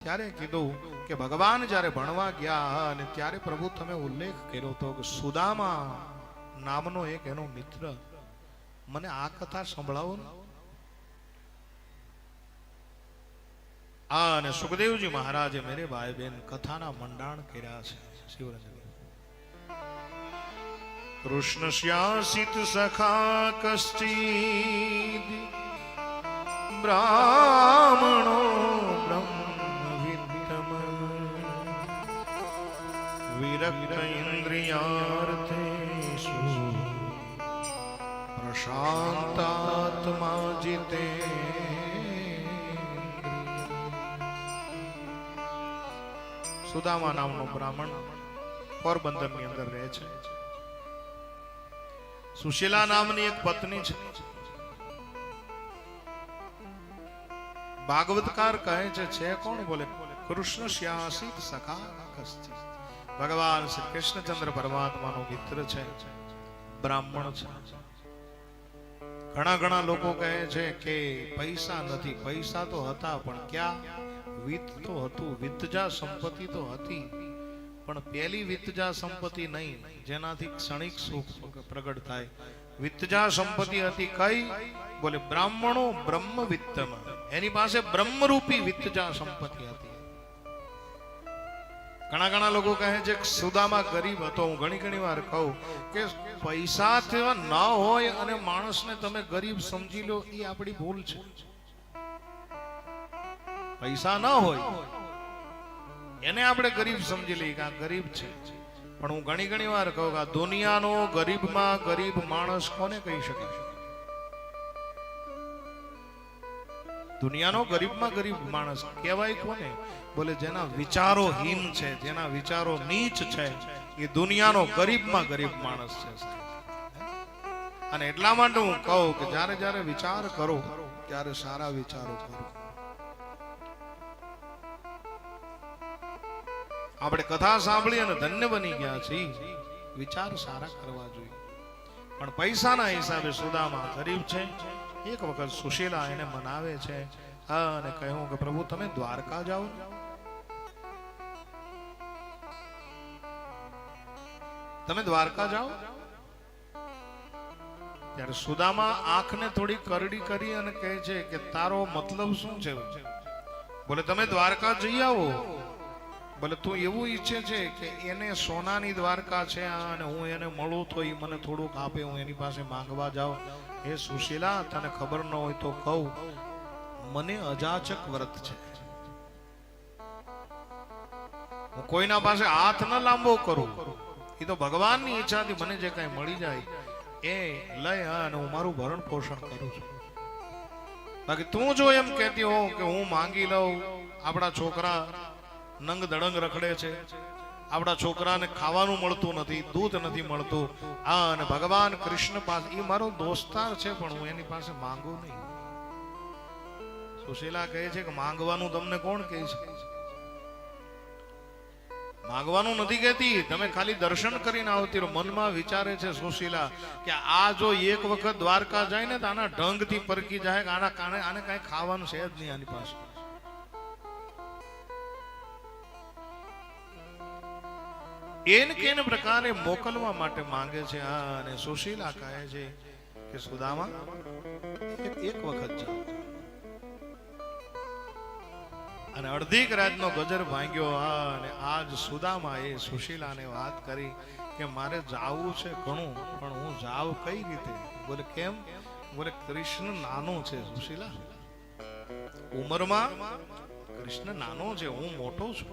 ત્યારે કીધું કે ભગવાન જ્યારે ભણવા ગયા અને ત્યારે પ્રભુ તમે ઉલ્લેખ કર્યો હતો કે સુદામા નામનો એક એનો મિત્ર, મને આ કથા સંભળાવો ને. અને સુખદેવજી મહારાજે મેરે ભાઈ બેન કથાના મંડાણ કર્યા છે. શિવરંજન કૃષ્ણ શ્યાસિત સખા કશ્ચિદ બ્રાહ્મણો બ્રહ્મવિત્તમ વિરક્ત ઇન્દ્રિયાર્થેષુ પ્રશાંતાત્મા જીતે. સુદામા નામનો બ્રાહ્મણ પોરબંદર ની અંદર રહે છે. સુશીલા નામની એક પત્ની છે. ભાગવતકાર કહે છે કોણ બોલે? કૃષ્ણ શ્યાસિત સખા કશ્ચિત. ભગવાન શ્રી કૃષ્ણચંદ્ર પરમાત્માનો મિત્ર છે, બ્રાહ્મણ છે. ઘણા લોકો કહે છે કે પૈસા નથી. પૈસા તો હતા પણ ક્યાં? વિત્ત તો હતું, વિત્તજા સંપત્તિ તો હતી, પણ પેલી વિત્તજા સંપત્તિ નહીં જેનાથી ક્ષણિક સુખ પ્રગટ થાય. વિત્તજા સંપત્તિ હતી કઈ? બોલે બ્રાહ્મણો બ્રહ્મવિત્તમ. એની પાસે બ્રહ્મરૂપી વિત્તજા સંપત્તિ હતી. ઘણા લોકો કહે છે કે સુદામા ગરીબ હતો. હું ઘણી વાર કહું કે પૈસા ન હોય અને માણસને તમે ગરીબ સમજી લો, એ આપણી ભૂલ છે. પૈસા ન હોય એને આપણે ગરીબ સમજી લઈએ કે આ ગરીબ છે. પણ હું ઘણી વાર કહું કે આ દુનિયાનો ગરીબમાં ગરીબ માણસ કોને કહી શકે? દુનિયાનો ગરીબમાં ગરીબ માણસ કહેવાય કોને? બોલે જેના વિચારો હીન છે, જેના વિચારો નીચ છે, એ દુનિયાનો ગરીબમાં ગરીબ માણસ છે. અને એટલા માટે હું કહું કે જ્યારે વિચાર કરો ત્યારે સારા વિચારો કરો. આપણે કથા સાંભળી અને ધન્ય બની ગયા છીએ, વિચાર સારા કરવા જોઈએ. પણ પૈસાના હિસાબે સુદામા ગરીબ છે. એક વખત સુશીલા એને મનાવે છે અને કહ્યું કે પ્રભુ તમે દ્વારકા જાઓ. તમે દ્વારકા જાઓ. ત્યારે સુદામા આંખને થોડી કરડી કરી અને કહે છે કે તારો મતલબ શું છે? બોલે તમે દ્વારકા જઈ આવો. બોલે તું એવું ઈચ્છે છે કે એને સોનાની દ્વારકા છે અને હું એને મળું તો એ મને થોડુંક આપે, હું એની પાસે માંગવા જાઉં. એ સુશીલા તને ખબર ન હોય તો કહું, મને અજાચક વ્રત છે. હું કોઈના પાસે હાથ ન લાંબો કરું. એ તો ભગવાનની ઈચ્છાથી મને જે કઈ મળી જાય એ લઈ અને હું મારું ભરણ પોષણ કરું છું. બાકી તું જો એમ કહેતી હો કે હું માંગી લઉં, આપણા છોકરા નંગ દડંગ રખડે છે, આપણા છોકરાને ખાવાનું મળતું નથી, દૂધ નથી મળતું, અને ભગવાન કૃષ્ણ પાસે, એ મારો દોસ્તાર છે પણ હું એની પાસે માંગુ નહીં. સુશીલા કહે છે કે માંગવાનું તમને કોણ કહે છે? માંગવાનું નથી કહેતી, તમે ખાલી દર્શન કરીને આવતી રહો. મનમાં વિચારે છે સુશીલા કે આ જો એક વખત દ્વારકા જાય ને તો આના ઢંગથી પરકી જાય કે આને કઈ ખાવાનું છે જ નહીં આની પાસે. એને પ્રકારે મોકલવા માટે માંગે છે. અને સુશીલા કહે છે કે સુદામા એક વખત જાઓ. અને અડધી રાતનો ગજર ભાંગ્યો અને આજ સુદામા એ સુશીલાને વાત કરી કે મારે જાવું છે ઘણું, પણ હું જાવ કઈ રીતે? બોલે કેમ? બોલે કૃષ્ણ નાનો છે સુશીલા, ઉંમરમાં કૃષ્ણ નાનો છે, હું મોટો છું.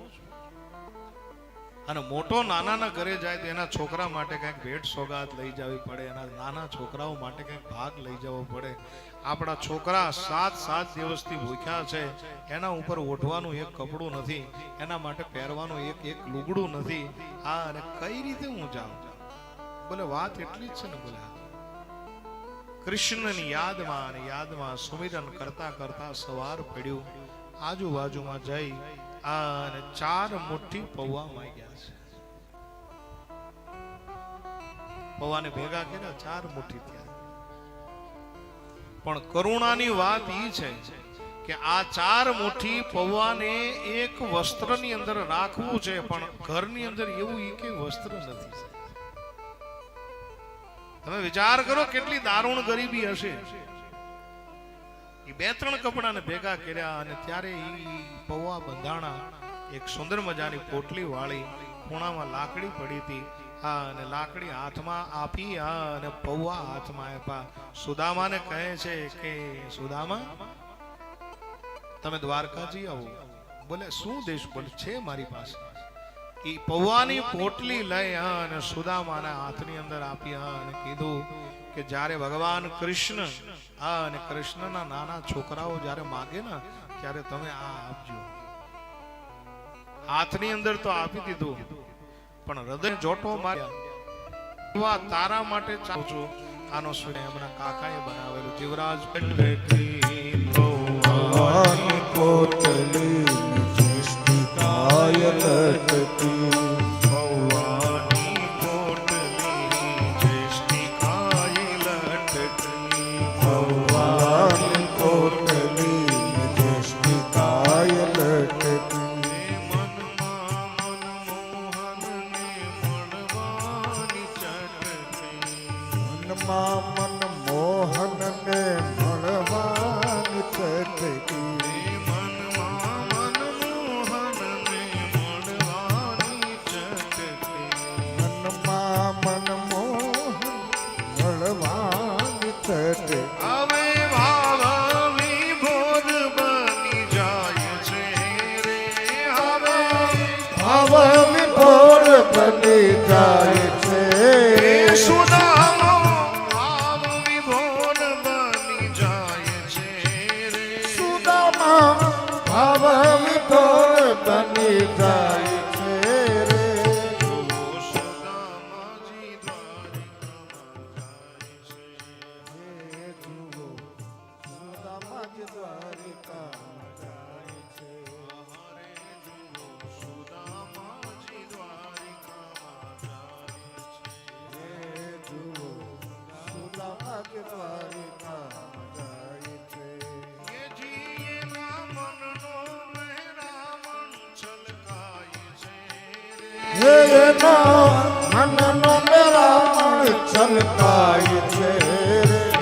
અને મોટો નાનાના ઘરે જાય તો એના છોકરા માટે કંઈક ભેટ સોગાદ લઈ જવી પડે, એના નાના છોકરાઓ માટે કંઈક ભાગ લઈ જવો પડે. આપણા છોકરા 7 દિવસથી ભૂખ્યા છે, એના ઉપર ઓઢવાનું એક કપડું નથી, એના માટે પહેરવાનું એક લુગડું નથી. આ અને કઈ રીતે હું જાઉં? બોલે વાત એટલી જ છે ને. બોલે કૃષ્ણની યાદમાં સુમિરન કરતા સવાર પડ્યું. આજુબાજુમાં જઈ અને 4 મુઠ્ઠી પૌવા માંગ્યા છે. પૌવાને ભેગા કર્યા, 4 મુઠ્ઠી થયા. પણ કરુણાની વાત ઈ છે કે આ 4 મુઠ્ઠી પૌવાને એક વસ્ત્રની અંદર રાખવું છે, પણ ઘરની અંદર એવું એક વસ્ત્ર નથી. તમે વિચાર કરો કેટલી દારૂણ ગરીબી હશે. એ 2-3 કપડાને ભેગા કર્યા અને ત્યારે એ પૌવા બંધાણા એક સુંદર મજાની પોટલી વાળી, ખૂણામાં લાકડી પડી હતી. અને લાકડી હાથમાં આપી અને પૌવા હાથમાં આપ્યા. સુદામાને કહે છે કે સુદામા તમે દ્વારકાજી આવો. બોલે શું દેશ? બોલે છે મારી પાસે. એ પૌવાની પોટલી લઈ અને સુદામાના હાથની અંદર આપી અને કીધું કે જ્યારે ભગવાન કૃષ્ણ અને કૃષ્ણના નાના છોકરાઓ જ્યારે માગે ને ત્યારે તમે આ આપજો. હાથની અંદર તો આપી દીધું, પણ હૃદય જોટો માર્યા. તારા માટે ચાલું છું. આનો સુને એમના કાકાએ બનાવેલું જીવરાજ પોટલી સૃષ્ટિ કાય લટકી મન મોહન ને મળવાની ચટકી. મનમાં મન મોહન ને મળવાની ચટકી. મનમાં મન મોહન મળવાની ચટકી. હવે ભાવ વિભોર બની જાય છે રે. હવે ભાવ વિભોર બની જાય છે. સુદામા ભાવ વિભોર બની જાય છે રે. સુદામા ભાવ વિભોર બની જાય છે રે. સુદામાજી દ્વારિકામાં જાય છે. હે જુઓ સુદામાજી દ્વારિકામાં જાય છે. હરે જુઓ સુદામાજી દ્વારિકામાં જાય છે. હે જુઓ સુદામાજી દ્વારિકામાં જાય છે. એ જીએના મનનો મહેરામણ છલકાય છે હે રે. એનો મનનો મેરામણ છલકાય છે રે.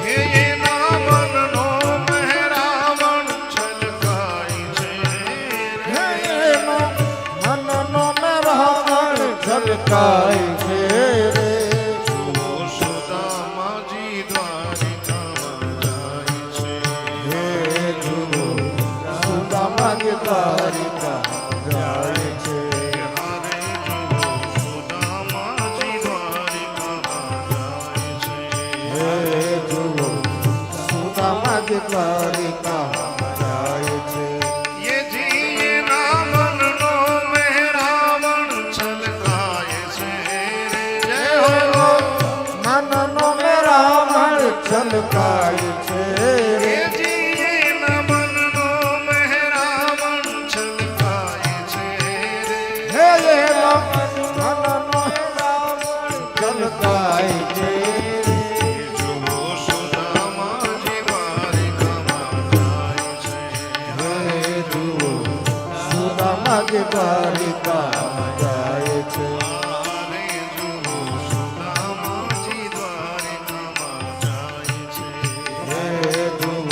હે એના મનનો મહેરામણ છલકાય છે હે રે. એનો મનનો મેરામણ છલકાય છે રે. જુઓ સુદામાજી દ્વારિકામાં જાય છે. હે જુઓ સુદામાજી દ્વારિકામાં જાય છે. હરે જુઓ સુદામાજી દ્વારિકામાં જાય છે. હે જુઓ સુદામાજી દ્વારિકામાં જાય છે. ये जिए ना मननो मेहरावण छलकाए छे रे. जय हो. મનનો મેરામણ છલકાય છે રે. ये जिए ना मननो मेहरावण छलकाए छे रे. હે એનો મનનો મેરામણ છલકાય છે રે. જુઓ સુદામાજી દ્વારિકામાં જાય છે. હે જુઓ સુદામાજી દ્વારિકામાં જાય છે. હરે જુઓ સુદામાજી દ્વારિકામાં જાય છે. હે જુઓ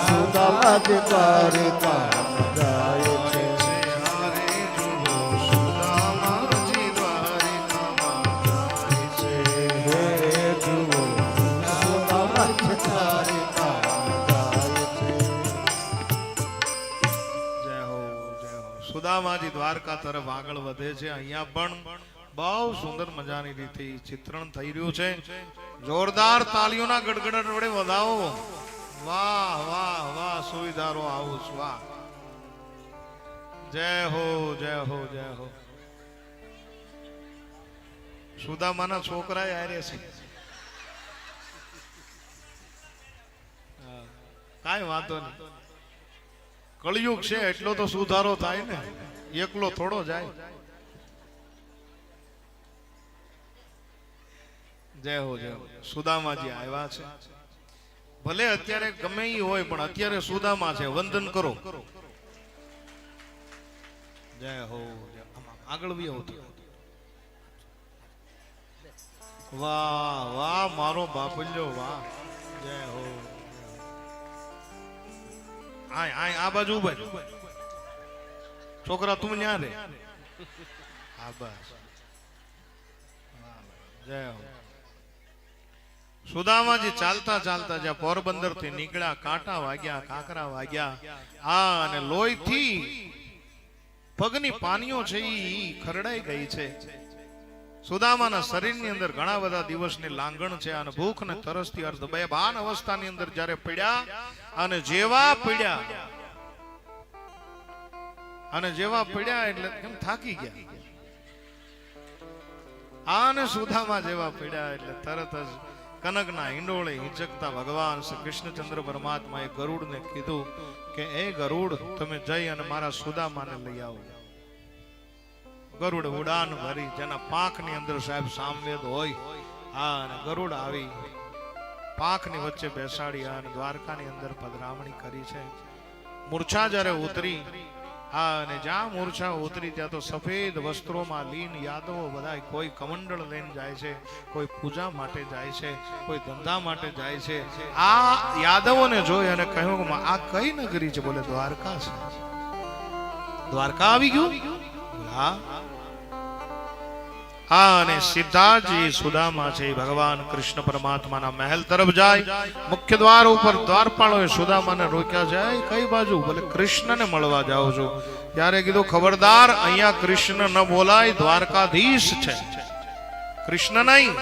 સુદામાજી દ્વારિકામાં જાય છે. હરે જુઓ સુદામાજી દ્વારિકામાં જાય છે. હે જુઓ સુદામાજી દ્વારિકામાં જાય છે. જય હો જય હો. સુદામાજી દ્વારકા તરફ આગળ વધે છે. અહીંયા પણ બહુ સુંદર મજાની રીતે ચિત્રણ થઈ રહ્યું છે. જોરદાર તાળીઓના ગડગડાટ વડે વધાવો. વાહ વાહ વાહ સુવિધારો આવું છું. વાહ. જય હો જય હો જય હો. સુદામાના છોકરા આરે છે. હા, કાંઈ વાંધો નહીં. કળિયુગ છે એટલો તો સુધારો થાય ને, એકલો થોડો જાય. જય હો જય હો. સુદામાજી આવ્યા છે. ભલે અત્યારે ગમે ઈ હોય પણ અત્યારે સુદામા છે, વંદન કરો. જય હો. આગળ બી આવતો. વાહ વાહ મારો બાપલ્યો વાહ. જય હો. આય આય આ બાજુ ઉભા છોકરા તું ન્યા રે. હા બસ. જય હો. સુદામાજી ચાલતા ચાલતા જ્યાં પોરબંદર થી નીકળ્યા, કાંટા વાગ્યા, કાંકરા વાગ્યા, અને લોહીથી પગની પાનીઓ છે ઈ ખરડાઈ ગઈ છે. સુદામાના શરીરની અંદર ઘણા બધા દિવસની લાંગણ છે અને ભૂખ ને તરસથી અર્ધ બેભાન અવસ્થાની અંદર જ્યારે પડ્યા અને જેવા પડ્યા એટલે કેમ થાકી ગયા. આને સુદામા જેવા પડ્યા એટલે તરત જ કનકના હિંડોળે હિંચકતા ભગવાન શ્રી કૃષ્ણચંદ્ર પરમાત્માએ ગરુડને કીધું કે એ ગરુડ તમે જઈ અને મારા સુદામાને લઈ આવો. ગરુડ ઉડાન ભરી જેના પાંખની અંદર સાહેબ સામવેદ હોય, અને ગરુડ આવી પાંખની વચ્ચે બેસાડી અને દ્વારકાની અંદર પધરામણી કરી છે. મૂર્છા જ્યારે ઉતરી, અને જ્યાં મૂર્છા ઉતરી ત્યાં તો સફેદ વસ્ત્રોમાં લીન યાદવો બધા, કોઈ કમંડળ લઈને જાય છે, કોઈ પૂજા માટે જાય છે, કોઈ ધંધા માટે જાય છે. આ યાદવોને જોઈ અને કહ્યું કે આ કઈ નગરી છે? બોલે દ્વારકા છે. દ્વારકા આવી ગયું? હા. અને સીધાજી સુદામા છે ભગવાન કૃષ્ણ પરમાત્માના મહેલ તરફ જાય. મુખ્ય દ્વાર ઉપર દ્વારપાળોએ સુદામાને રોક્યા છે. કઈ બાજુ? બોલે કૃષ્ણને મળવા જાઉં છું. ત્યારે કીધું ખબરદાર, અહીંયા કૃષ્ણ ન બોલાય, દ્વારકાધીશ છે, કૃષ્ણ નહીં.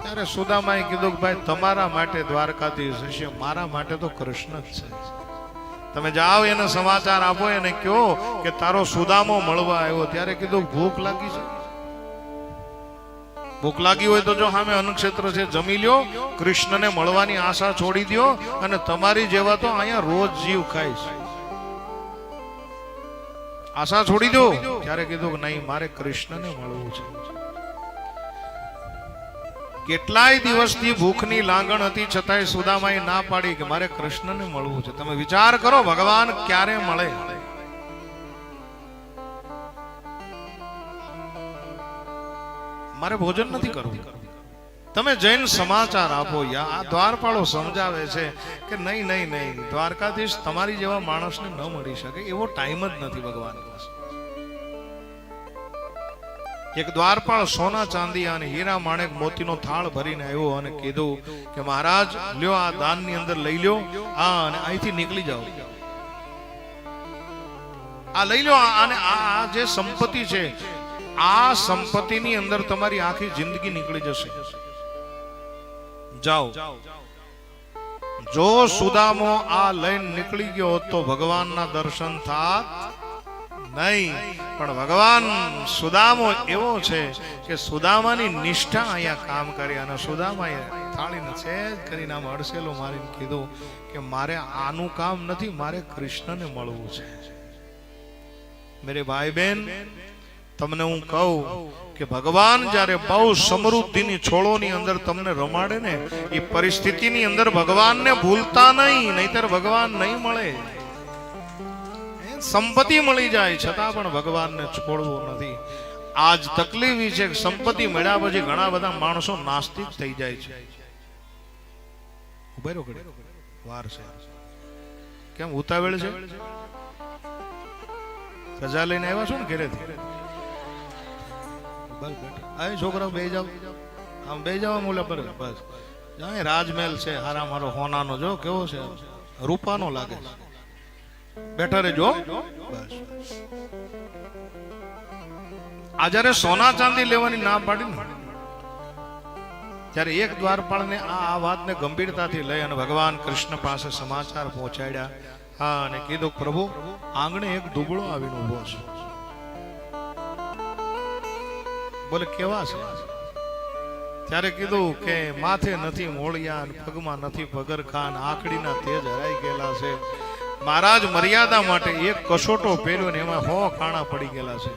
ત્યારે સુદામાએ કીધું કે ભાઈ તમારા માટે દ્વારકાધીશ હશે, મારા માટે તો કૃષ્ણ જ છે. તમે જાઓ એને સમાચાર આપો, એને કહો કે તારો સુદામો મળવા આવ્યો. ત્યારે કીધું ભૂખ લાગી છે. ભૂખ લાગી હોય તો જો સામે અન્નક્ષેત્ર છે, જમી લ્યો, કૃષ્ણને મળવાની આશા છોડી દો, અને તમારી જેવા તો અહીંયા રોજ જીવ ખાય છે, આશા છોડી દો. ત્યારે કીધું કે નહીં, મારે કૃષ્ણને મળવું છે. કેટલાય દિવસથી ભૂખની લાંગણ હતી, છતાંય સુદામાએ ના પાડી કે મારે કૃષ્ણને મળવું છે. તમે વિચાર કરો, ભગવાન ક્યારે મળે? મારે ભોજન નથી કરવું. તમે જૈન સમાચાર આપો. આ દ્વારપાળો સમજાવે છે કે નહીં નહીં નહીં, દ્વારકાધીશ તમારી જેવા માણસને ન મળી શકે, એવો ટાઈમ જ નથી ભગવાન પાસે. એક દ્વારપાળ સોના ચાંદી અને હીરા માણેક મોતીનો થાળ ભરીને આવ્યો અને કીધું કે મહારાજ લ્યો, આ દાનની અંદર લઈ લ્યો, અને અહીંથી નીકળી જાઓ. આ લઈ લો, અને આ જે સંપત્તિ છે, આ સંપત્તિની અંદર તમારી આખી જિંદગી નીકળી જશે. જાઓ. જો સુદામો આ લઈને નીકળી ગયો તો ભગવાનના દર્શન થાત નહીં. પણ ભગવાન સુદામો એવો છે કે સુદામાની નિષ્ઠા અહીંયા કામ કરી, અને સુદામાએ થાળીને સહેજ કરીને આમ અડસેલો મારીને કીધું કે મારે આનું કામ નથી, મારે કૃષ્ણને મળવું છે. મેરે ભાઈ બહેન, તમને હું કહું કે ભગવાન જ્યારે બહુ સમૃદ્ધિની છોડોની અંદર તમને રમાડે ને, એ પરિસ્થિતિની અંદર ભગવાનને ભૂલતા નહીં, નહીતર ભગવાન નહીં મળે. સંપત્તિ મળી જાય છતાં પણ ભગવાનને છોડવું નથી. આજ તકલીફ છે કે સંપત્તિ મળ્યા પછી ઘણા બધા માણસો નાસ્તિક થઈ જાય છે. ઉભેરો ઘડી વાર છે, કેમ ઉતાવળ છે? રજા લઈને આવ્યા છો ને ઘરેથી? છોકરાઓ બે જાવ, આમ બે જાવ મુલા પર. બસ જાય રાજમહેલ છે, હારા મારો હોનાનો, જો કેવો છે, રૂપાનો લાગે છે. બેઠા રહેજો. બસ આ જયારે સોના ચાંદી લેવાની ના પાડી ને, ત્યારે એક દ્વારપાળને આ વાતને ગંભીરતાથી લઈ અને ભગવાન કૃષ્ણ પાસે સમાચાર પહોંચાડ્યા. હા, અને કીધું પ્રભુ, આંગણે એક દુબળો આવીને ઉભો છે. બોલે કેવા છે? ત્યારે કીધું કે માથે નથી મોળિયા, પગમાં નથી પગરખા, આંખડીના તેજ હરાઈ ગયેલા છે. મહારાજ મર્યાદા માટે એક કસોટો પહેર્યો ને એમાં 100 કાણા પડી ગયેલા છે.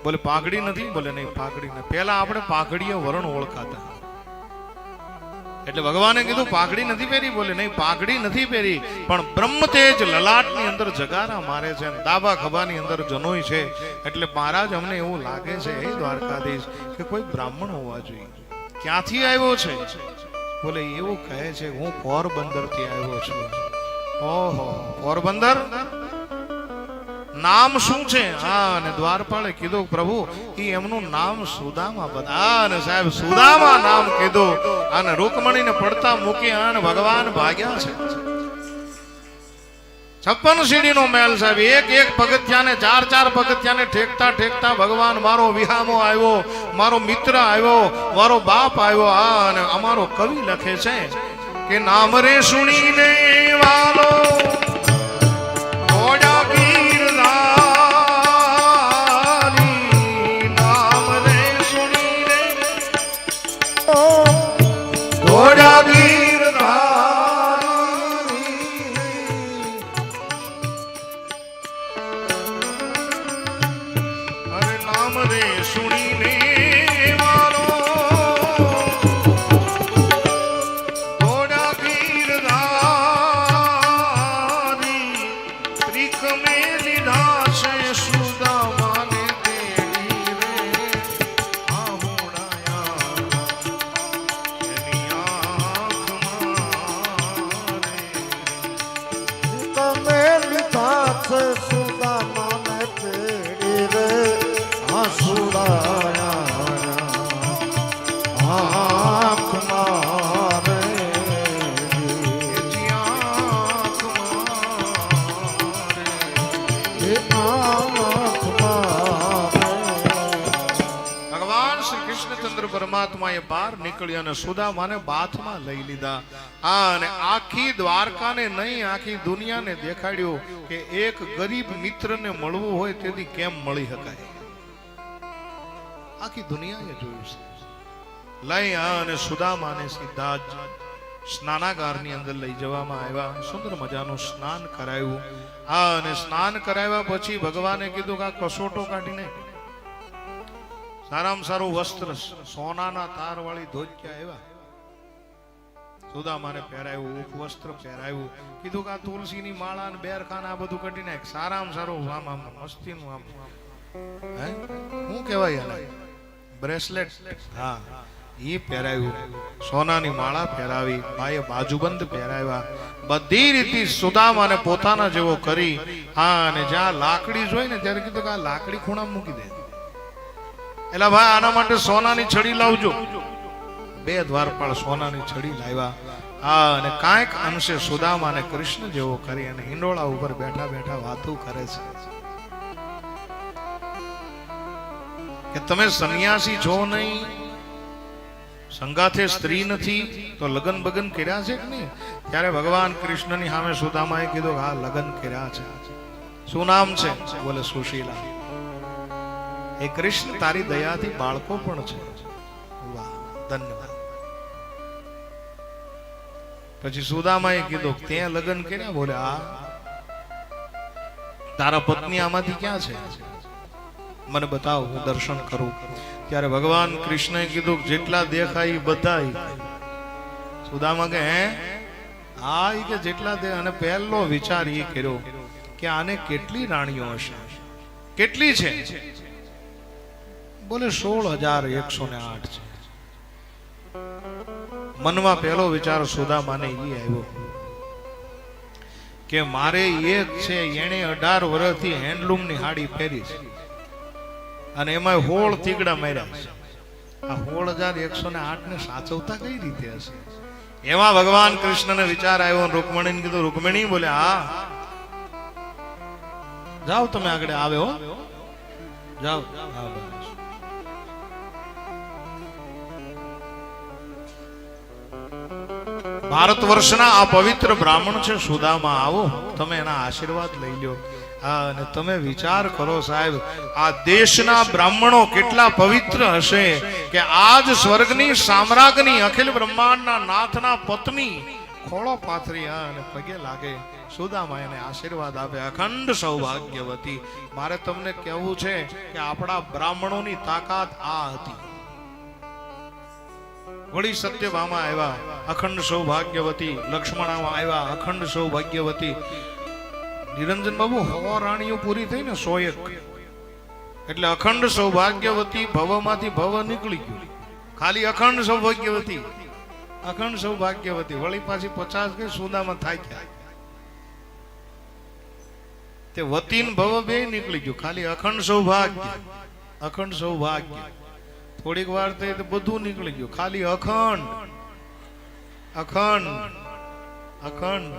બોલે પાઘડી નથી? બોલે નહીં પાઘડી નથી. પેલા આપણે પાઘડીએ વરણ ઓળખાતા, એટલે ભગવાને કીધું પાઘડી નથી પહેરી, બોલે નહીં પાઘડી નથી પહેરી, પણ બ્રહ્મ તેજ લલાટની અંદર જગારા મારે છે, દાબા ખભાની અંદર જનોય છે. એટલે મહારાજ અમને એવું લાગે છે હે દ્વારકાધીશ કે કોઈ બ્રાહ્મણ હોવા જોઈએ. ક્યાંથી આવ્યો છે? બોલે એવું કહે છે હું પોરબંદર થી આવ્યો છું. ઓહો, પોરબંદર નામ શું છે? હા, અને દ્વારપાળે કીધું પ્રભુ ઈ એમનું નામ સુદામા. બધા અને સાહેબ સુદામા નામ કીધું અને રૂકમણીને પડતા મૂકી અને ભગવાન ભાગ્યા છે. 56 સીડીનો મહેલ સાહેબ, એક એક પગથિયાને 4 પગથિયાને ઠેકતા ઠેકતા ભગવાન મારો વિહામો આવ્યો, મારો મિત્ર આવ્યો, મારો બાપ આવ્યો. આ અને અમારો કવિ લખે છે કે નામ રે સુણીને વાલો ઓડા ગીરધારી, નામ રે સુણીને ઓડા પરમાત્માએ બહાર નીકળી અને સુદામાને બાથમાં લઈ લીધા. અને આખી દ્વારકાને નહીં આખી દુનિયાને દેખાડ્યું કે એક ગરીબ મિત્રને મળવું હોય તેથી કેમ મળી શકાય. આખી દુનિયાએ જોયું છે. લઈ અને સુદામાને સીધા જ સ્નાનાગારની અંદર લઈ જવામાં આવ્યા. સુંદર મજાનું સ્નાન કરાયું. અને સ્નાન કરાવ્યા પછી ભગવાને કીધું કે આ કસોટો કાઢીને સારામાં સારું વસ્ત્ર સોનાના તાર વાળી ધોતિયા આવ્યા. સુદામાને પહેરાયું, ઉપવસ્ત્ર પહેરાયું. કીધું કે આ તુલસીની માળા ને બેરખાન આ બધું કાઢી નાખ. સારામાં સારું આમ આમ મસ્તીનું આમ હે શું કહેવાય આને બ્રેસલેટ, હા ઈ પહેરાયું. સોનાની માળા પહેરાવી, ભાઈએ બાજુબંધ પહેરાવ્યા. બધી રીતે સુદામાને પોતાના જેવો કરી. હા, અને જ્યાં લાકડી જોઈ ને ત્યારે કીધું કે આ લાકડી ખૂણા મૂકી દે. એટલે ભાઈ આના માટે સોનાની છડી લાવજો. 2 દ્વારપાળ સોનાની છડી લાવ્યા. હા, અને કાંઈક અંશે સુદામાને કૃષ્ણ જેવો કરી અને હિંડોળા ઉપર બેઠા બેઠા વાતો કરે છે કે તમે સંન્યાસી છો નહીં, સંગાથે સ્ત્રી નથી તો લગન બગન કર્યા છે કે નહીં? ત્યારે ભગવાન કૃષ્ણની સામે સુદામાએ કીધું હા લગન કર્યા છે. શું નામ છે? બોલે સુશીલા. એ કૃષ્ણ તારી દયાથી બાળકો પણ છે. વાહ, ધન્યવાદ. પછી સુદામાએ કીધું તે લગ્ન કર્યા? બોલે હા. તારા પત્ની આમાંથી ક્યાં છે? મને બતાવ, હું દર્શન કરું. ત્યારે ભગવાન કૃષ્ણએ કીધું જેટલા દેખાય બધા. સુદામા કે હે હા, કે જેટલા દે. અને પહેલો વિચાર એ કર્યો કે આને કેટલી રાણીઓ હશે, કેટલી છે? બોલે 16,108 છે. મનમાં પહેલો વિચાર સુદામાને ઈ આવ્યો કે મારે એક છે એને 18 વર્ષથી હેન્ડલૂમની હાડી પહેરી છે અને એમાં 16 તીગડા માર્યા છે. આ 16,108 ને સાચવતા કઈ રીતે હશે? એમાં ભગવાન કૃષ્ણને વિચાર આવ્યો. રૂકમણીને કીધું રૂકમણી. બોલે હા જાઓ તમે આગળ આવે હો, જાઓ. ભારત વર્ષના આ પવિત્ર બ્રાહ્મણ છે સુદામા, આવો તમે એના આશીર્વાદ લઈ લ્યો. અને તમે વિચાર કરો સાહેબ, આ દેશના બ્રાહ્મણો કેટલા પવિત્ર હશે કે આજ સ્વર્ગની સામ્રાજ્ઞી અખિલ બ્રહ્માંડના નાથના પત્ની ખોળો પાથરી અને પગે લાગે. સુદામા એને આશીર્વાદ આપે. અખંડ સૌભાગ્યવતી. મારે તમને કહેવું છે કે આપણા બ્રાહ્મણોની તાકાત આ હતી. વળી સત્યભામા આવ્યા અખંડ સૌભાગ્યવતી, લક્ષ્મણ આવ્યા અખંડ સૌભાગ્યવતી. નિરંજન બાબુ હવા રાણીઓ પૂરી થઈ ને 101, એટલે અખંડ સૌભાગ્યવતી ભવમાંથી ભવ નીકળી ગયું, ખાલી અખંડ સૌભાગ્યવતી, અખંડ સૌભાગ્યવતી. વળી પાછી 50 ગઈ, સુદામાં થાય ક્યાં? તે વતી ને ભવ બે નીકળી ગયું, ખાલી અખંડ સૌભાગ્ય, અખંડ સૌભાગ્ય. થોડીક વાર થઈ તો બધું નીકળી ગયું, ખાલી અખંડ, અખંડ, અખંડ.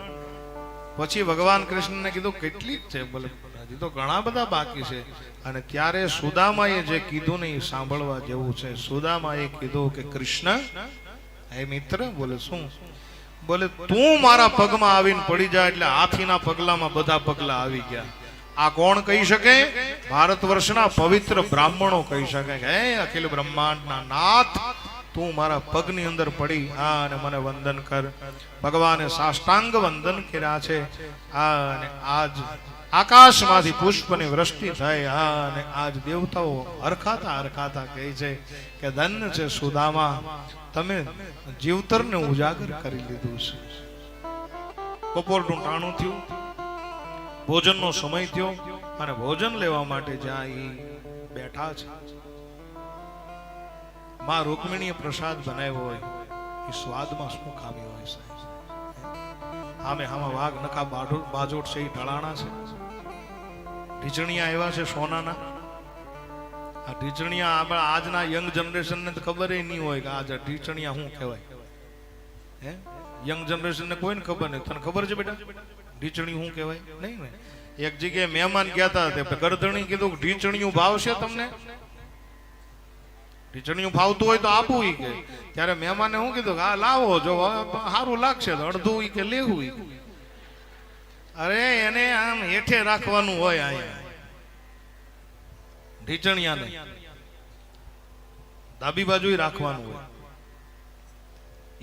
પછી ભગવાન કૃષ્ણને કીધું કેટલી છે, બોલે હજી તો ઘણા બધા બાકી છે. અને ત્યારે સુદામાએ જે કીધું ને એ સાંભળવા જેવું છે. સુદામાએ કીધું કે કૃષ્ણ હે મિત્ર, બોલે શું? બોલે તું મારા પગમાં આવીને પડી જાય એટલે હાથીના પગલામાં બધા પગલા આવી ગયા. આ કોણ કહી શકે? ભારત વર્ષના પવિત્ર બ્રાહ્મણો કહી શકે કે હે અખિલ બ્રહ્માંડના નાથ, તું મારા પગની અંદર પડી અને મને વંદન કર. ભગવાને સાષ્ટાંગ વંદન કર્યા છે. અને આજ આકાશમાંથી પુષ્પની વૃષ્ટિ થઈ અને આજ દેવતાઓ હરખાતા હરખાતા કહે છે કે ધન્ય છે સુદામા, તમે જીવતરને ઉજાગર કરી લીધું છે. બપોરનું ટાણું થયું, ભોજનનો સમય થયો અને ભોજન લેવા માટે જ્યાં એ બેઠા છે, માં રૂકમિણીએ પ્રસાદ બનાવ્યો હોય એ સ્વાદમાં શું ખામી હોય સાહેબ? આમે આમાં વાઘ નખા બાજોટ છે, એ ઢળાણા છે. ઢીચણિયા આવ્યા છે સોનાના. આ ઢીચણિયા આપણા આજના યંગ જનરેશન ને ખબર નહીં હોય કે આ ઢીચણિયા શું કહેવાય. હે યંગ જનરેશન ને કોઈને ખબર નહીં. તને ખબર છે બેટા ઢીચણિયું શું કહેવાય? નહીં ને. એક જગ્યાએ મહેમાન ગયા હતા, ગરદણી કીધું ઢીચણિયું ભાવશે તમને? ઢીચણિયું ભાવતું હોય તો આપવું ઈ કે. ત્યારે મહેમાને શું કીધું? હા લાવો, જો સારું લાગશે તો અડધું ઈ કે લેવું ઈ. અરે એને આમ હેઠે રાખવાનું હોય અહીંયા ઢીચણિયાને, ડાબી બાજુ રાખવાનું હોય.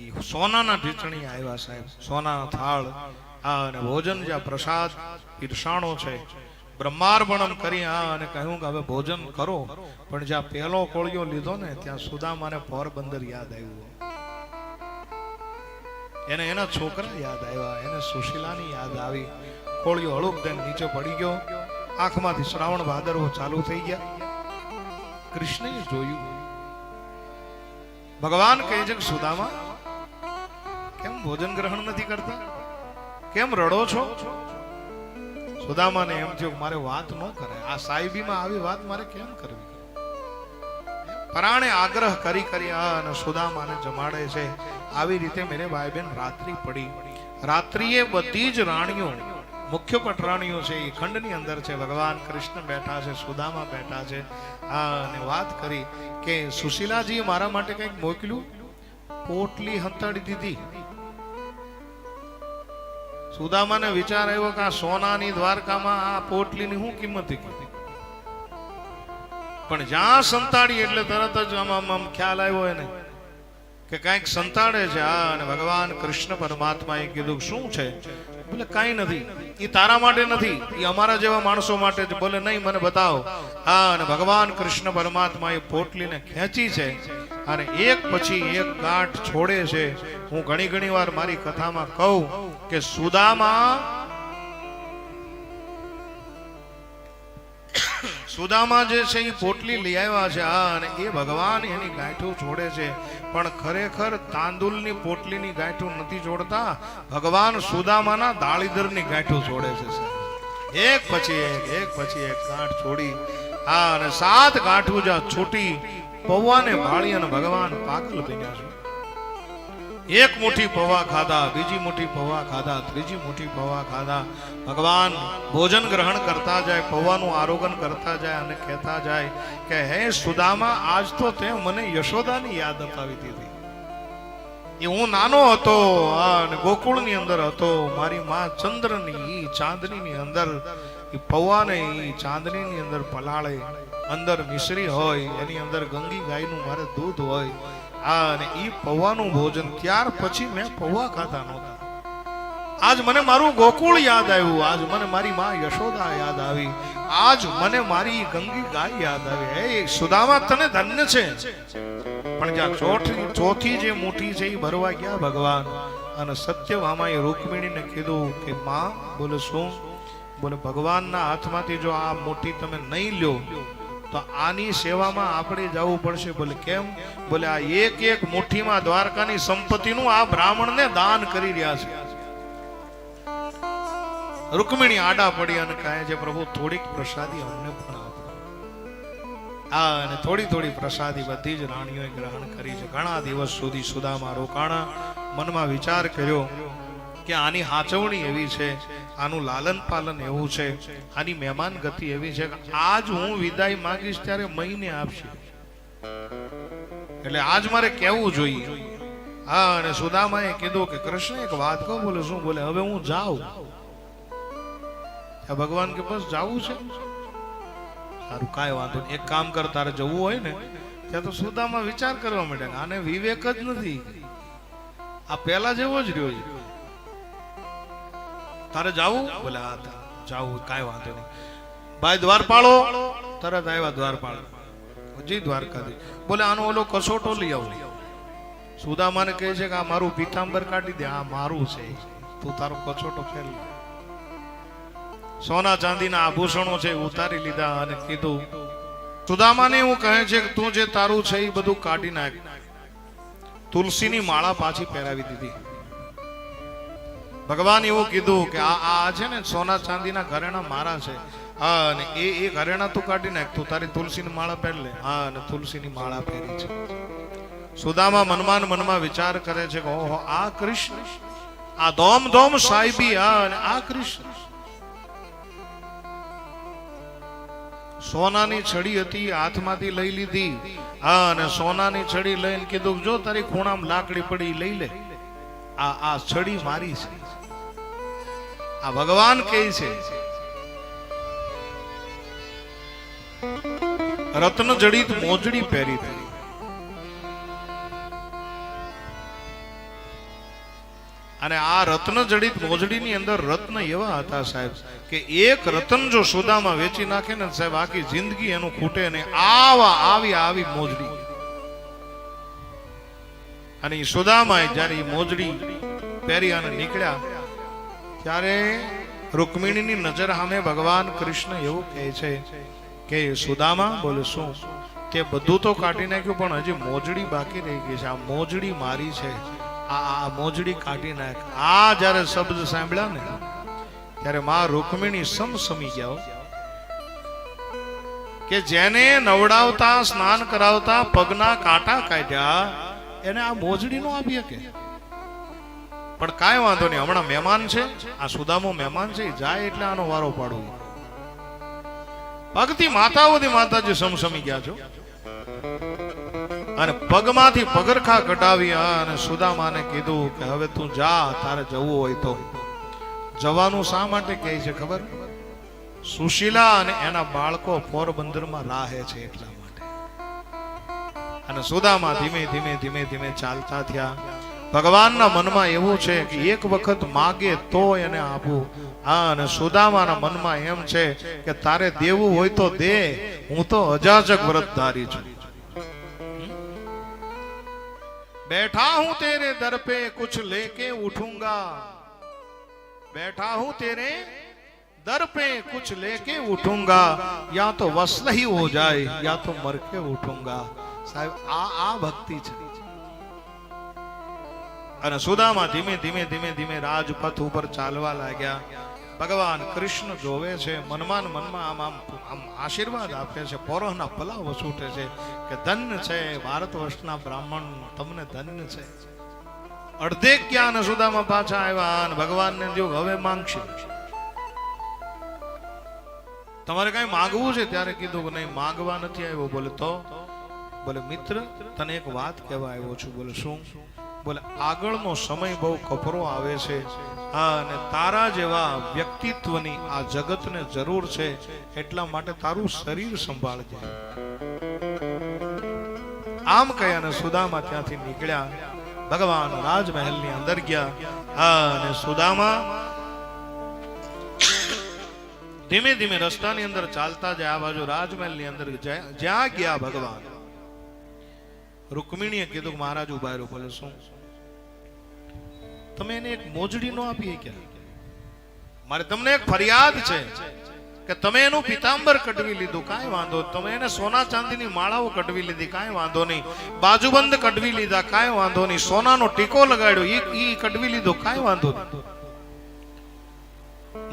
ઈ સોનાના ઢીચણિયા આવ્યા સાહેબ, સોનાના થાળ અને ભોજન જ્યાં પ્રસાદ પીરસાણો છે. બ્રહ્માર્પણમ કરી અને કહ્યું કે હવે ભોજન કરો. પણ જ્યાં પહેલો કોળિયો લીધો ને ત્યાં સુદામાને પોરબંદર યાદ આવ્યું, એને એના છોકરા યાદ આવ્યા, એને સુશીલાની યાદ આવી. કોળિયો હળુક દઈને નીચે પડી ગયો, આંખમાંથી શ્રાવણ ભાદરવો ચાલુ થઈ ગયા. કૃષ્ણએ જોયું. ભગવાન કહે છે કે સુદામા કેમ ભોજન ગ્રહણ નથી કરતા? કેમ રડો છો? સુદામાને એમ થયું મારે વાત ન કરે, આ સાહેબીમાં આવી વાત મારે કેમ કરવી? પરાણે આગ્રહ કરી કરી અને સુદામાને જમાડે છે. આવી રીતે મેરે ભાઈ બહેન રાત્રિ પડી. રાત્રિએ બધી જ રાણીઓ, મુખ્ય પટરાણીઓ છે એ ખંડની અંદર છે. ભગવાન કૃષ્ણ બેઠા છે, સુદામા બેઠા છે. અને વાત કરી કે સુશીલાજીએ મારા માટે કંઈક મોકલ્યું, પોટલી હંતાડી દીધી. સુદામાને વિચાર આવ્યો કે આ સોનાની દ્વારકામાં આ પોટલીની શું કિંમત હતી? પણ જ્યાં સંતાડી એટલે તરત જ આમ ખ્યાલ આવ્યો એને કે કંઈક સંતાડે છે. અને ભગવાન કૃષ્ણ પરમાત્માએ કીધું શું છે? બોલે કાંઈ નથી, એ તારા માટે નથી, એ અમારા જેવા માણસો માટે જ. બોલે નહીં, મને બતાવો. અને ભગવાન કૃષ્ણ પરમાત્માએ પોટલીને ખેંચી છે અને એક પછી એક ગાંઠ છોડે છે. હું ઘણી ઘણી વાર મારી કથામાં કહું કે સુદામા જે છે એ પોટલી લઈ આવ્યા છે અને એ ભગવાન એની ગાંઠું છોડે છે. પણ ખરેખર તાંદુલની પોટલીની ગાંઠું નથી છોડતા, ભગવાન સુદામાના દાળીદરની ગાંઠું છોડે છે. એક પછી એક ગાંઠ છોડી અને 7 ગાંઠું જ્યાં છૂટી પૌવાને ભાળી અને ભગવાન પાગલ બન્યા છે. એક મુઠ્ઠી પૌવા ખાધા, બીજી મુઠ્ઠી પૌવા ખાધા, ત્રીજી મુઠ્ઠી પૌવા ખાધા. ભગવાન ભોજન ગ્રહણ કરતા જાય, પૌવાનું આરોગન કરતા જાય અને કહેતા જાય કે હે સુદામા, આજ તો તે મને યશોદાની યાદ અપાવી દીધી. એ હું નાનો હતો અને ગોકુળની અંદર હતો, મારી માં ચંદ્રની ચાંદનીની અંદર એ પૌવાને ચાંદનીની અંદર પલાળે, અંદર મિશ્રી હોય, એની અંદર ગંગી ગાયનું મારે દૂધ હોય. અને ઈ પૌવાનું ભોજન, ત્યાર પછી મેં પૌવા ખાતા નહોતા. આજ મને મારું ગોકુળ યાદ આવ્યું, આજ મને મારી માં યશોદા યાદ આવી, આજ મને મારી ગંગી ગાય યાદ આવી. હે સુદામા તને ધન્ય છે. પણ જ્યાં ચોથી જે મુઠ્ઠી છે એ ભરવા ગયા ભગવાન, અને સત્યભામાએ રૂકમિણીને કીધું કે માં, બોલે શું? બોલે ભગવાનના હાથમાંથી જો આ મુઠ્ઠી તમે નહીં લ્યો તો આની સેવામાં આપણે જવું પડશે. બોલે કેમ? બોલે આ એક એક મુઠ્ઠીમાં દ્વારકાની સંપત્તિનું આ બ્રાહ્મણને દાન કરી રહ્યા છે. રૂકમિણી આડા પડી અને કહે છે પ્રભુ થોડીક પ્રસાદી અમને પણ આપો. અને થોડી થોડી પ્રસાદી બધી જ રાણીઓએ ગ્રહણ કરી છે. ઘણા દિવસ સુધી સુદામા રોકાણા, મનમાં વિચાર કર્યો કે આની હાચવણી એવી છે, આનું લાલન પાલન એવું છે, આની મહેમાન ગતિ એવી છે કે આજ હું વિદાય માંગીશ ત્યારે મહિને આપશે, એટલે આજ મારે કેવું જોઈએ. હા, અને સુદામાએ કીધું કે કૃષ્ણ એક વાત કહું. બોલે શું? બોલે હવે હું જાઉં. ભગવાન કે બસ જાવું છે? સારું, કાંઈ વાંધો નહીં. એક કામ કર, તારે જવું હોય ને ત્યાં તો સુદામા વિચાર કરવા માંડે, આને વિવેક જ નથી, આ પેલા જેવો જ રહ્યો છે. તારે જાવું? બોલે હા જાવું, કાંઈ વાંધો નહીં. ભાઈ દ્વારપાળો, તરત આવ્યા દ્વારપાળ, જી દ્વારકાથી. બોલે આનો ઓલો કસોટો લઈ આવું. સુદામાને કહે છે કે આ મારું પીતાંબર કાઢી દે, આ મારું છે, તું તારો કસોટો ફેર લે. સોના ચાંદીના આભૂષણો છે ઉતારી લીધા અને કીધું, સુદામાને એવું કહે છે કે તું જે તારું છે એ બધું કાઢી નાખ. તુલસીની માળા પાછી પહેરાવી દીધી. ભગવાન એવું કીધું કે આ છે ને સોના ચાંદીના ઘરેણા મારા છે, હા, અને એ ઘરેણા તું કાઢી નાખ, તું તારી તુલસીની માળા પહેર લે. હા, અને તુલસીની માળા પહેરી છે. સુદામા મનમાં વિચાર કરે છે કે ઓહો, આ કૃષ્ણ, આ ધોમ ધોમ સાહેબી, હા, અને આ કૃષ્ણ. સોનાની છડી હતી, હાથમાંથી લઈ લીધી. હા, અને સોનાની છડી લઈને કીધું જો તારી ખૂણામાં લાકડી પડી લઈ લે, આ છડી મારી છે. આ ભગવાન કહે છે રત્ન જડિત મોજડી પહેરી હતી. અને આ રત્ન જડિત મોજડીની અંદર રત્ન એવા હતા સાહેબ કે એક રત્ન જો સોદામાં વેચી નાખે ને સાહેબ આખી જિંદગી એનું ખૂટે ને. આવી મોજડી. અને એ સુદામાએ જ્યારે એ મોજડી પહેરી અને નીકળ્યા ત્યારે રૂકમિણીની નજર સામે ભગવાન કૃષ્ણ એવું કહે છે કે સુદામા, બોલે શું? તે બધું તો કાઢી નાખ્યું પણ હજી મોજડી બાકી રહી ગઈ છે. આ મોજડી મારી છે, આ મોજડી કાઢી નાખ. આ જ્યારે શબ્દ સાંભળ્યા ને ત્યારે માં રૂકમિણી સમસમી ગયા કે જેને નવડાવતા સ્નાન કરાવતા પગના કાંટા કાઢ્યા એને આ મોજડી નો આપી શકે. પણ કાંઈ વાંધો નહીં, હમણાં મહેમાન છે, આ સુદામો મહેમાન છે, જાય એટલે આનો વારો પાડવો. પગથી માતાજી સમસમી ગયા છો. અને પગમાંથી પગરખા કઢાવી અને સુદામાને કીધું કે હવે તું જા, તારે જવું હોય તો. જવાનું શા માટે કહે છે ખબર? સુશીલા અને એના બાળકો પોરબંદરમાં રાહે છે એટલા માટે. અને સુદામા ધીમે ચાલતા થયા. ભગવાનના મનમાં એવું છે કે એક વખત માગે તો એને આપું. હા, અને સુદામાના મનમાં એમ છે કે તારે દેવું હોય તો દે, હું તો અજાજક વ્રતધારી છું. बैठा हूं तेरे दर पे कुछ लेके उठूंगा, बैठा हूं तेरे दर पे कुछ लेके उठूंगा, या तो वसल ही हो जाए या तो मर के उठूंगा. साहब आ भक्ति છે. અને સુદામા ધીમે રાજપથ ઉપર ચાલવા લાગ્યા. ભગવાન કૃષ્ણ જોવે છે, મનમાં આમ આશીર્વાદ આપે છે, પોરોના પલાવ છૂટે છે કે ધન્ય છે ભારત વર્ષના બ્રાહ્મણ, તમને ધન્ય છે. અડધે ક્યાં સુદામા પાછા આવ્યા અને ભગવાનને જો હવે માંગશે, તમારે કઈ માંગવું છે? ત્યારે કીધું કે નહીં, માંગવા નથી આવ્યો. બોલે તો? બોલે મિત્ર, તને એક વાત કહેવા આવ્યો છું. બોલે શું? બોલે આગળનો સમય બહુ કપરો આવે છે, અને તારા જેવા વ્યક્તિત્વની આ જગતને જરૂર છે, એટલા માટે તારું શરીર સંભાળજે. આમ કહ્યા અને સુદામા ત્યાંથી નીકળ્યા. ભગવાન રાજમહેલની અંદર ગયા અને સુદામા ધીમે ધીમે રસ્તાની અંદર ચાલતા જાય. આ બાજુ રાજમહેલની અંદર જ્યાં ગયા ભગવાન, રૂકમિણીએ કીધું મહારાજ ઉભા રહ્યો. બોલે શું? તમે એને એક મોજડી નો આપી ક્યાં? મારે તમને એક ફરિયાદ છે કે તમે એનું પિતાંબર કઢવી લીધું, કાંઈ વાંધો. તમે એને સોના ચાંદીની માળાઓ કઢવી લીધી, કાંઈ વાંધો નહીં. બાજુબંધ કઢવી લીધા, કાંઈ વાંધો નહીં. સોનાનો ટીકો લગાડ્યો, ઈ કઢવી લીધો, કાંઈ વાંધો નહીં.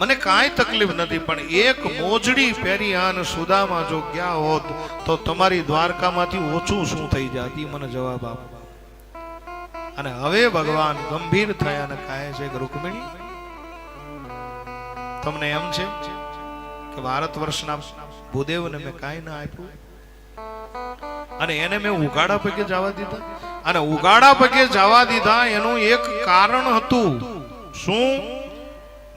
મને કાંઈ તકલીફ નથી, પણ એક મોજડી પહેરી આન સુદામા જો ગયા હોત તો તમારી દ્વારકામાંથી ઓછું શું થઈ જાત? ઈ મને જવાબ આપો. અને હવે ભગવાન ગંભીર થયા અને કહે છે કે રૂકમિણી, તમને એમ છે કે ભારત વર્ષના ભૂદેવને મેં કાંઈ ના આપ્યું અને એને મેં ઉગાડા પગે જવા દીધા? અને ઉગાડા પગે જવા દીધા એનું એક કારણ હતું. શું?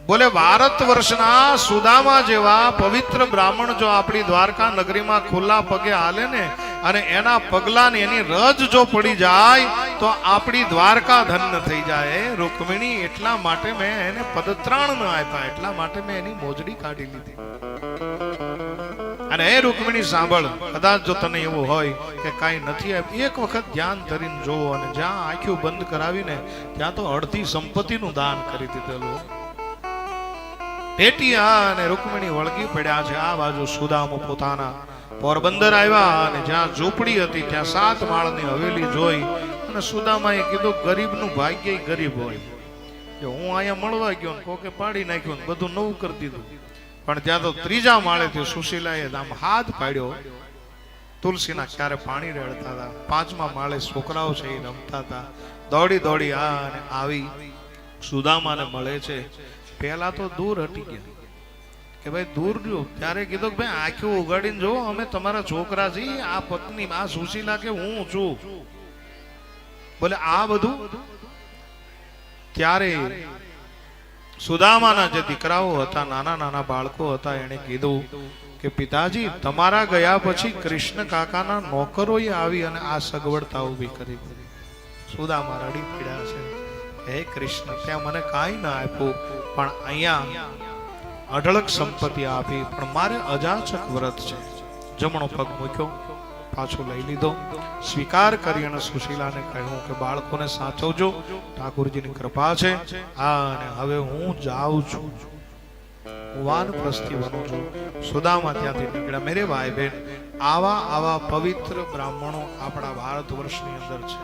બોલે ભારત વર્ષના સુદામા જેવા પવિત્ર બ્રાહ્મણ જો આપણી દ્વારકા નગરીમાં ખુલ્લા પગે હાલે ને અને એના પગલાને એની રજ જો પડી જાય તો આપણી દ્વારકા ધન્ય થઈ જાય. રૂકમિણી, એટલા માટે મેં એને પદત્રાણ ન આપ્યા, એટલા માટે મેં એની મોજડી કાઢી લીધી. અને એ રૂકમિણી સાંભળ, કદાચ જો તને એવું હોય કે કાંઈ નથી આપ્યું, એક વખત ધ્યાન ધરીને જોવો. અને જ્યાં આંખો બંધ કરાવીને ત્યાં તો અડધી સંપત્તિનું દાન કરી દીધેલું. પેટીયા અને રૂકમિણી વળગી પડ્યા છે. આ બાજુ સુદામા પોતાના પોરબંદર આવ્યા અને જ્યાં ઝૂંપડી હતી ત્યાં 7 માળની હવેલી જોઈ અને સુદામાએ કીધું ગરીબનું ભાગ્ય ગરીબ હોય. કે હું અહીંયા મળવા ગયો ને કોકે પાડી નાખ્યું ને બધું નવું કરી દીધું. પણ ત્યાં તો 3જા માળેથી સુશીલાએ આમ હાથ પાડ્યો. તુલસીના ક્યારે પાણી રેડતા હતા. 5મા માળે છોકરાઓ છે એ રમતા હતા. દોડી દોડી અને આવી સુદામાને મળે છે. પહેલા તો દૂર હટી ગયા કે ભાઈ દૂર જો. ત્યારે કીધું કે ભાઈ આંખો ઉગાડીને જો, અમે તમારા છોકરા છીએ. આ પત્ની આ સુશીલા કે હું છું. બોલે આ બધું. ત્યારે સુદામાના જે દીકરાઓ હતા, નાના નાના બાળકો હતા, એને કીધું કે પિતાજી, તમારા ગયા પછી કૃષ્ણ કાકાના નોકરોએ આવી અને આ સગવડતા ઊભી કરી. સુદામા રડી પડ્યા છે. હે કૃષ્ણ, ત્યાં મને કાંઈ ના આપ્યું, પણ અહીંયા અઢળક સંપત્તિ આપી, પણ મારે અજાચક વ્રત છે. જમણો પગ મૂક્યો, પાછો લઈ લીધો, સ્વીકાર કરી અને સુશીલાને કહ્યું કે બાળકોને સાચવજો, ઠાકોરજીની કૃપા છે. અને હવે હું જાઉં છું, હું વાનપ્રસ્થી બનું છું. સુદામા ત્યાંથી નીકળ્યા. મેરે ભાઈ બહેન, આવા પવિત્ર બ્રાહ્મણો આપણા ભારત વર્ષની અંદર છે.